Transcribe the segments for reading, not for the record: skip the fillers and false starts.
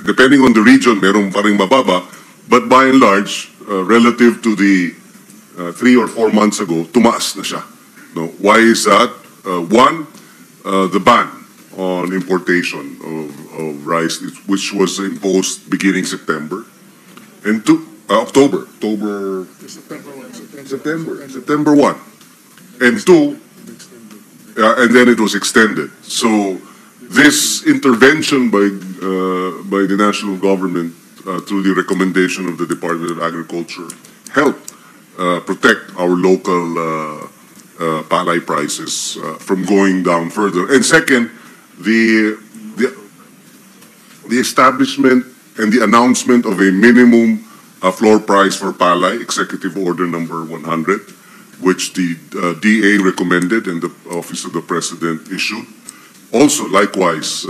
depending on the region, meron pa ring mababa, but by and large, relative to the 3 or 4 months ago, tumaas na siya. No? Why is that? One, the ban on importation of rice, which was imposed beginning September, and October 1, and two, and then it was extended. So this intervention by the national government through the recommendation of the Department of Agriculture helped protect our local palay prices from going down further. And second, the establishment and the announcement of a minimum floor price for palay, Executive Order number 100, which the DA recommended and the Office of the President issued, also likewise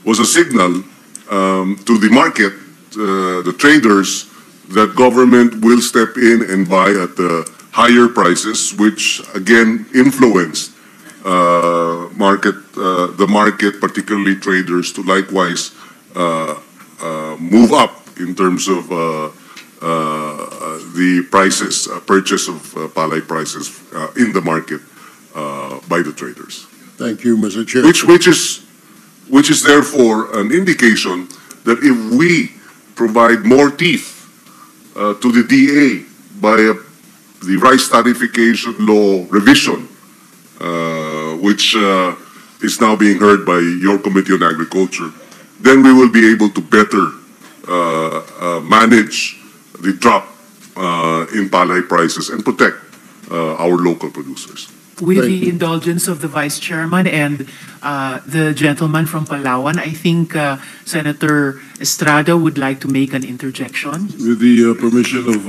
was a signal to the market, the traders, that government will step in and buy at higher prices, which again influenced the market, particularly traders, to likewise move up in terms of the prices, purchase of palay prices in the market by the traders. Thank you, Mr. Chair. Which is therefore an indication that if we provide more teeth to the DA by the rice tariffication law revision, which is now being heard by your Committee on Agriculture, then we will be able to better manage the drop in palay prices and protect our local producers. With the indulgence of the Vice Chairman and the gentleman from Palawan, I think Senator Estrada would like to make an interjection. With the permission of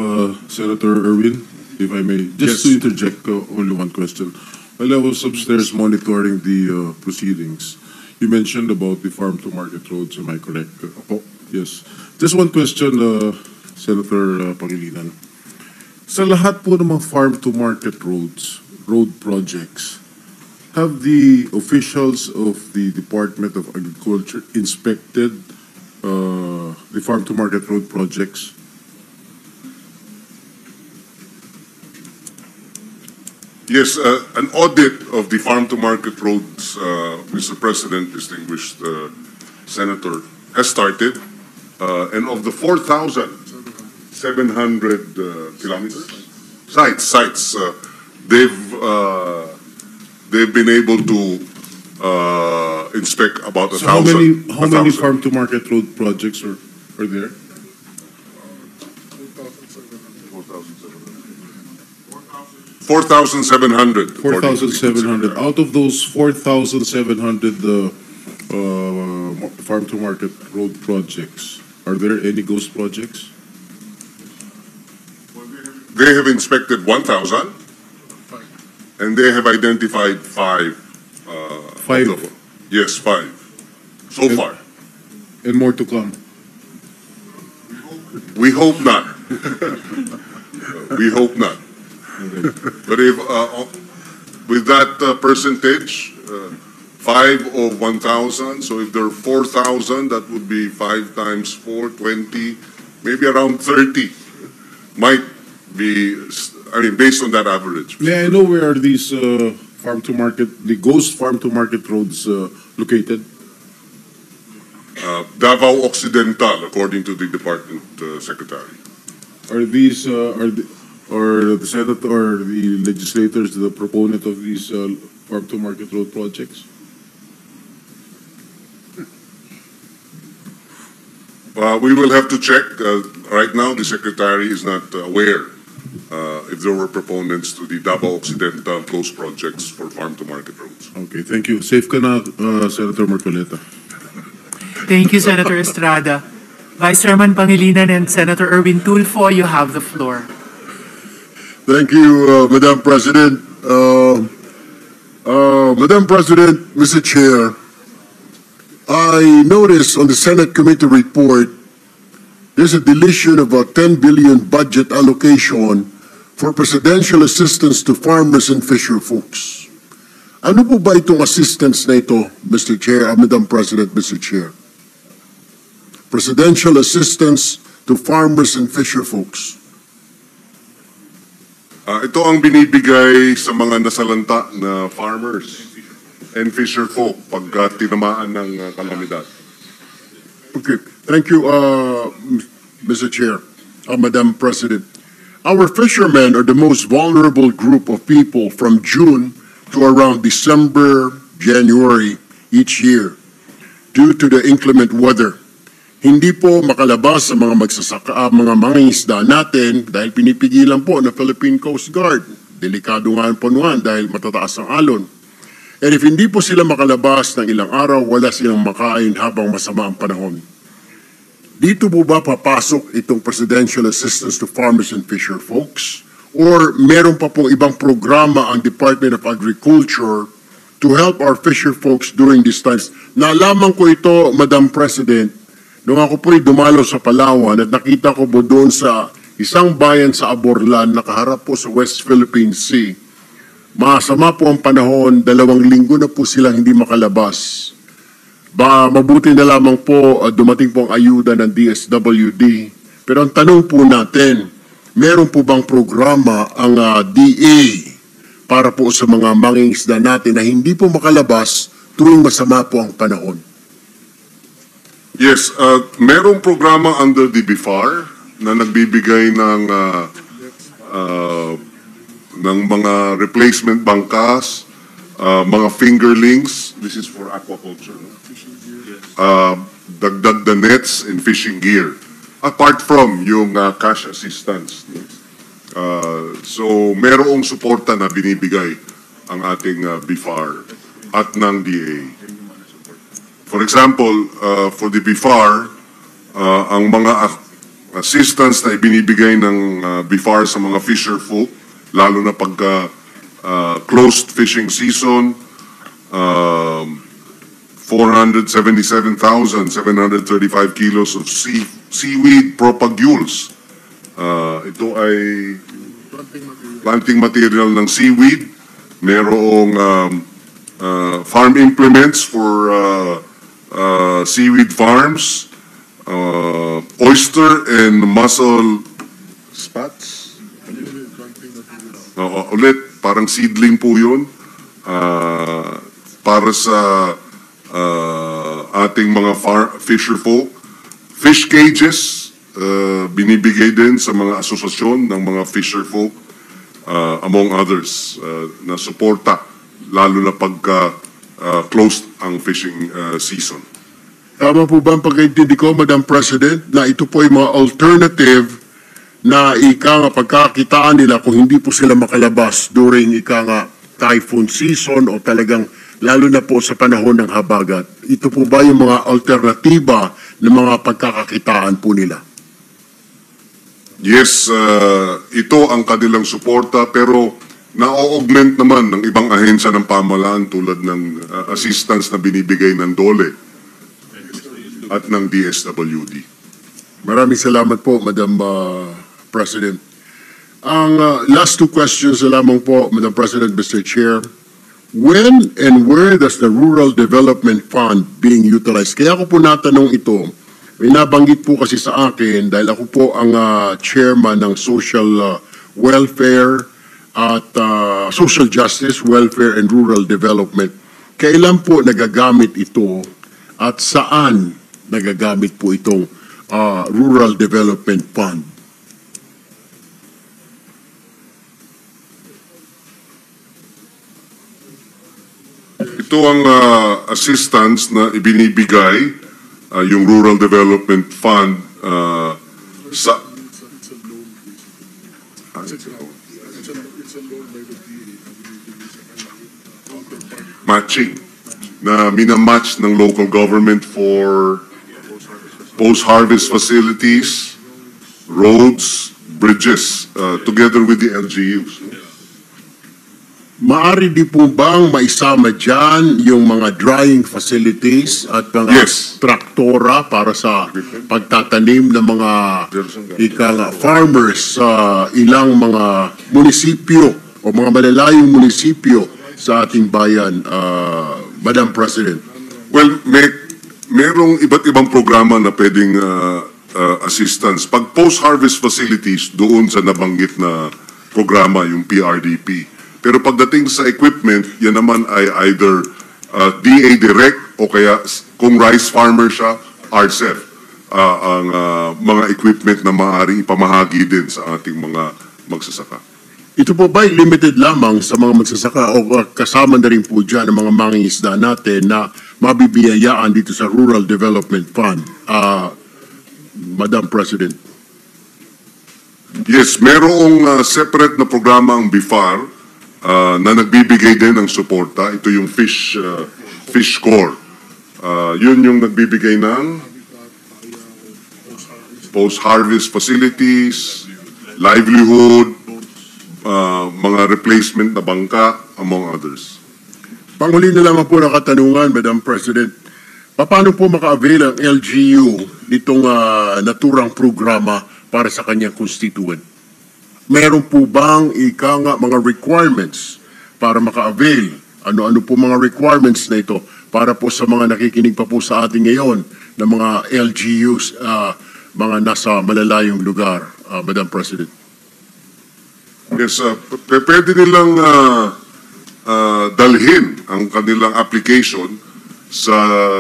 Senator Erwin, if I may, just to interject only one question. While I was upstairs monitoring the proceedings, you mentioned about the farm-to-market roads, am I correct? Yes. Just one question, Senator Pangilinan. Sa lahat po ng mga farm-to-market road projects, have the officials of the Department of Agriculture inspected the farm-to-market road projects? Yes, an audit of the farm-to-market roads, Mr. President, distinguished Senator, has started, and of the 4,700 kilometers, sites, they've been able to inspect about 1,000. How many farm-to-market road projects are there? 4,700. 4,700. Out of those 4,700 farm-to-market road projects, are there any ghost projects? They have inspected 1,000, and they have identified 5. 5? Yes, 5. So far. And more to come? We hope not. We hope not. But if with that percentage, 5 of 1,000, so if there are 4,000, that would be 5 times 4, 20, maybe around 30 might be, I mean, based on that average. May I know where are these farm-to-market, the ghost farm-to-market roads located? Davao Occidental, according to the department secretary. Are these, or the Senate or the legislators the proponent of these farm-to-market road projects? We will have to check. Right now, the secretary is not aware if there were proponents to the Davao Occidental ghost projects for farm-to-market roads. Okay, thank you. Safe ka na, Senator Marcoleta. Thank you, Senator Estrada. Vice Chairman Pangilinan and Senator Erwin Tulfo, you have the floor. Thank you, Madam President. Madam President, Mr. Chair, I noticed on the Senate Committee report, there's a deletion of a 10 billion budget allocation for presidential assistance to farmers and fisher folks. Ano po ba itong assistance na ito, Mr. Chair, Madam President, Mr. Chair? presidential assistance to farmers and fisher folks. Ito ang binibigay sa mga nasalanta na farmers and fisher folk pag tinamaan ng kalamidad. Okay, thank you, Mr. Chair, Madam President. Our fishermen are the most vulnerable group of people from June to around December, January each year due to the inclement weather. Hindi po makalabas sa mga magsasaka, mga mangingisda natin dahil pinipigilan po ng Philippine Coast Guard. Delikado nga po naman dahil matataas ang alon. And if hindi po sila makalabas ng ilang araw, wala silang makain habang masama ang panahon. Dito po ba papasok itong presidential assistance to farmers and fisher folks? Or meron pa pong ibang programa ang Department of Agriculture to help our fisher folks during these times? Nalaman ko ito, Madam President, nung ako po'y dumalo sa Palawan at nakita ko po doon sa isang bayan sa Aborlan, nakaharap po sa West Philippine Sea. Masama po ang panahon, 2 linggo na po silang hindi makalabas. Mabuti na lamang po dumating po ang ayuda ng DSWD. Pero ang tanong po natin, meron po bang programa ang DA para po sa mga mangingisda natin na hindi po makalabas tuwing masama po ang panahon? Yes, merong programa under the BIFAR na nagbibigay ng mga replacement bangkas, mga fingerlings. This is for aquaculture. Dagdag the nets and fishing gear. Apart from yung cash assistance. So merong suporta na binibigay ang ating BIFAR at ng DA. For example, for the BIFAR, ang mga assistance na ibinibigay ng BIFAR sa mga fisher folk, lalo na pagka closed fishing season, 477,735 kilos of seaweed propagules. Ito ay planting material ng seaweed. Merong farm implements for seaweed farms, oyster and mussel spats. Ulit, parang seedling po yun. Para sa ating mga fisher folk. Fish cages, binibigay din sa mga asosasyon ng mga fisher folk, among others, na suporta, lalo na pagka closed ang fishing season. Tama po ba ang pagkaintindi ko, Madam President, na ito po ay mga alternative na pagkakitaan nila kung hindi po sila makalabas during typhoon season o talagang lalo na po sa panahon ng habagat? Ito po ba yung mga alternatiba ng mga pagkakakitaan po nila? Yes, ito ang kanilang suporta, pero na-augment naman ng ibang ahensya ng pamahalaan tulad ng assistance na binibigay ng DOLE at ng DSWD. Maraming salamat po, Madam President. Ang last 2 questions na lamang po, Madam President, Mr. Chair. When and where does the Rural Development Fund being utilized? Kaya ako po natanong ito, may nabanggit po kasi sa akin dahil ako po ang chairman ng Social Welfare at Social Justice, Welfare and Rural Development. Kailan po nagagamit ito at saan nagagamit po itong Rural Development Fund? Ito ang assistance na ibinibigay, yung Rural Development Fund sa... matching na minamatch ng local government for post-harvest facilities, roads, bridges, together with the LGUs. Maari di po bang maisama dyan yung mga drying facilities at mga traktora para sa pagtatanim ng mga farmers sa ilang mga munisipyo o mga malalayong munisipyo sa ating bayan, Madam President? Well, merong iba't ibang programa na pwedeng assistance. Pag post-harvest facilities, doon sa nabanggit na programa, yung PRDP. Pero pagdating sa equipment, yan naman ay either DA direct o kaya kung rice farmer siya, RCEF. Ang mga equipment na maaari ipamahagi din sa ating mga magsasaka. Ito po ba ay limited lamang sa mga magsasaka o kasama na rin po dyan ang mga mangingisda natin na mabibiyayaan dito sa Rural Development Fund, Madam President? Yes, merong separate na programa ang BIFAR na nagbibigay din ng suporta. Ito yung Fish Corps. Yun yung nagbibigay ng post-harvest facilities, livelihood, mga replacement na bangka, among others. Panghuli na lamang po na katanungan, Madam President. Paano po maka-avail ang LGU nitong naturang programa para sa kanyang constituent? Meron po bang mga requirements para maka-avail? Ano-ano po mga requirements na ito para po sa mga nakikinig pa po sa ating ngayon na mga LGUs, mga nasa malalayong lugar, Madam President? Yes, pwede nilang dalhin ang kanilang application sa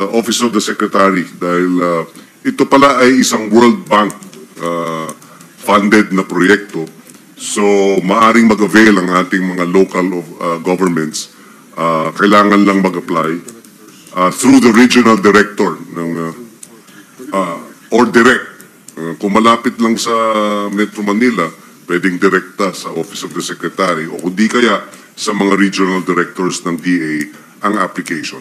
Office of the Secretary dahil ito pala ay isang World Bank funded na proyekto. So, maaring mag-avail ang ating mga local governments. Kailangan lang mag-apply through the regional director ng or direct. Kung malapit lang sa Metro Manila, pwedeng direkta sa Office of the Secretary o kundi kaya sa mga regional directors ng DA ang application.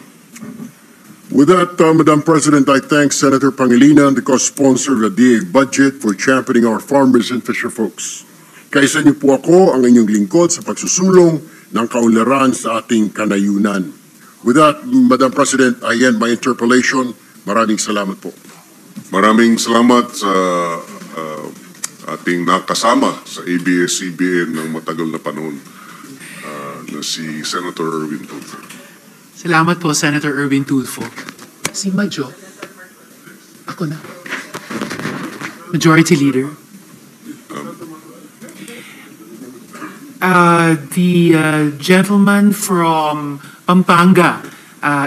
With that, Madam President, I thank Senator Pangilinan, the co-sponsor of the DA budget, for championing our farmers and fisher folks. Kaisa niyo po ako, ang inyong lingkod, sa pagsusulong ng kaunlaran sa ating kanayunan. With that, Madam President, I end my interpellation. Maraming salamat po. Maraming salamat sa ating nakasama sa ABS-CBN ng matagal na panahon na si Senator Erwin Tulfo. Salamat po, Senator Erwin Tulfo. Si Majo. Ako na. Majority Leader. The gentleman from Pampanga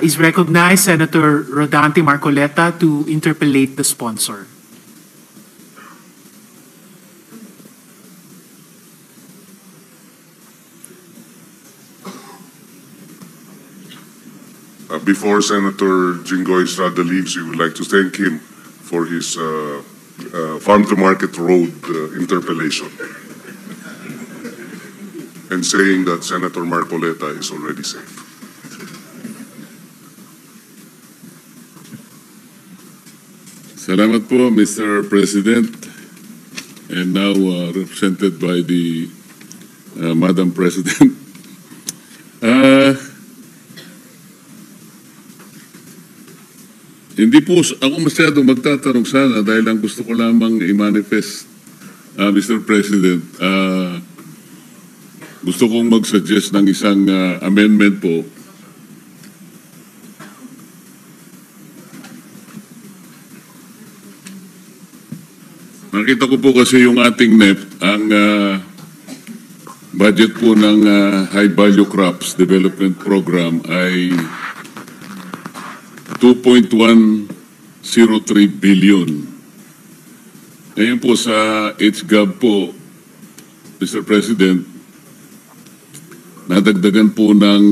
is recognized, Senator Rodante Marcoleta, to interpellate the sponsor. Before Senator Jinggoy Estrada leaves, we would like to thank him for his farm-to-market road interpellation and saying that Senator Marcoleta is already safe. Salamat po, Mr. President, and now represented by the Madam President. Hindi po ako masyado magtatanong sana dahil ang gusto ko lamang i-manifest, Mr. President, gusto kong mag-suggest ng isang amendment po. Nakita ko po kasi yung ating NEP, ang budget po ng High Value Crops Development Program ay 2.103 billion. Ngayon po sa HGAB po, Mr. President, nadagdagan po ng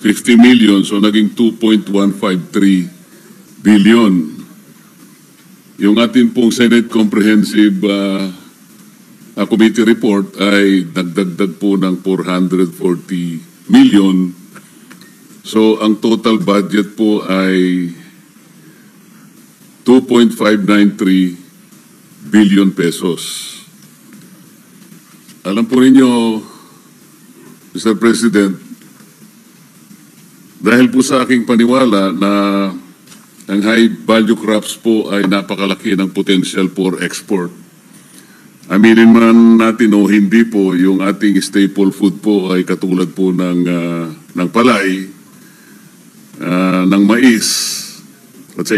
50 million, so naging 2.153 billion. Yung atin pong Senate Comprehensive Committee Report ay nagdagdag po ng 440 million. So, ang total budget po ay 2.593 billion pesos. Alam po ninyo, Mr. President, dahil po sa aking paniwala na ang high value crops po ay napakalaki ng potential for export. Aminin man natin o hindi po, yung ating staple food po ay katulad po ng palay. ng mais at sa